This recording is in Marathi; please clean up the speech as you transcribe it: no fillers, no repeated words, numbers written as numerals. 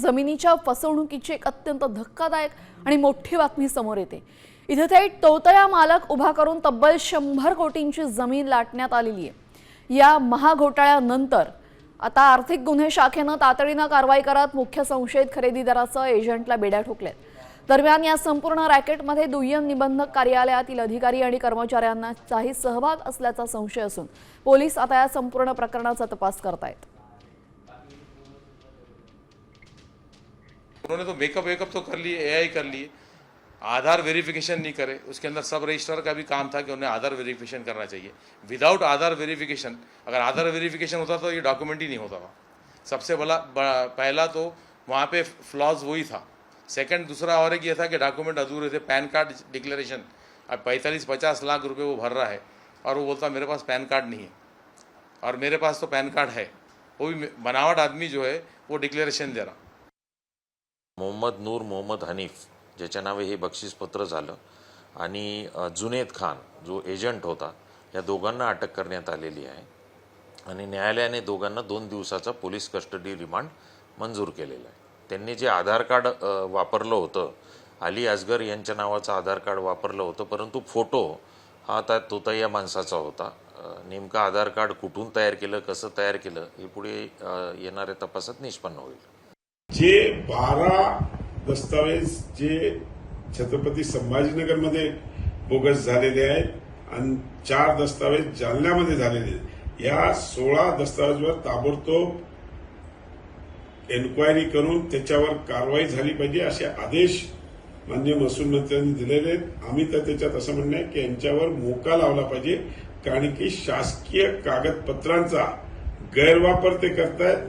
जमिनीच्या फसवणुकीची एक अत्यंत धक्कादायक आणि मोठी बातमी समोर येते। इथे थेट तोतया मालक उभा करून तब्बल 100 कोटींची जमीन लाटण्यात आलेली आहे। या महाघोटाळ्यानंतर आता आर्थिक गुन्हे शाखेने तातडीने कारवाई करत मुख्य संशयित खरेदीदारासह एजंटला बेड्या ठोकल्यात। दरम्यान या संपूर्ण रॅकेटमध्ये दुय्यम निबंधक कार्यालयातील अधिकारी आणि कर्मचाऱ्यांचाही सहभाग असल्याचा संशय असून पोलीस आता या संपूर्ण प्रकरणाचा तपास करतायत। उन्होंने तो मेकअप तो कर लिए, एआई कर लिए, आधार वेरिफिकेशन नहीं करे। उसके अंदर सब रजिस्ट्रार का भी काम था कि उन्हें आधार वेरिफिकेशन करना चाहिए। विदाउट आधार वेरिफिकेशन, अगर आधार वेरिफिकेशन होता तो ये डॉक्यूमेंट ही नहीं होता था। सबसे पहला तो वहाँ पे फ्लॉज वही था। सेकंड, दूसरा और एक ये था कि डॉक्यूमेंट अधूरे थे। पैन कार्ड डिक्लेरेशन, अब 45-50 लाख रुपए वो भर रहा है और वो बोलता मेरे पास पैन कार्ड नहीं है, और मेरे पास तो पैन कार्ड है। वो भी बनावट आदमी जो है वो डिक्लेरेशन दे रहा। मोहम्मद नूर मोहम्मद हनीफ ज्याच्या नावे हे बक्षीसपत्र झालं आणि जुनेद खान जो एजंट होता, या दोघांना अटक करण्यात आलेली आहे आणि न्यायालयाने दोघांना 2 दिवसाचा पोलीस कस्टडी रिमांड मंजूर केलेला आहे। त्यांनी जे आधार कार्ड वापरलं होतं, अली असगर यांच्या नावाचं आधार कार्ड वापरलं होतं, परंतु फोटो हा त्या तोतया माणसाचा होता। नेमका आधार कार्ड कुठून तयार केलं, कसं तयार केलं हे पुढे येणाऱ्या तपासात निष्पन्न होईल। जे 12 दस्तावेज जे छत्रपती संभाजीनगरमध्ये बोगस झालेले आहेत आणि 4 दस्तावेज जालन्यामध्ये झालेले आहेत, या 16 दस्तावेजवर ताबडतोब एन्क्वायरी करून त्याच्यावर कारवाई झाली पाहिजे असे आदेश माननीय महसूल मंत्र्यांनी दिलेले आहेत। आम्ही तर त्याच्यात असं म्हणणं आहे की यांच्यावर मोका लावला पाहिजे, कारण की शासकीय कागदपत्रांचा गैरवापर ते करतायत।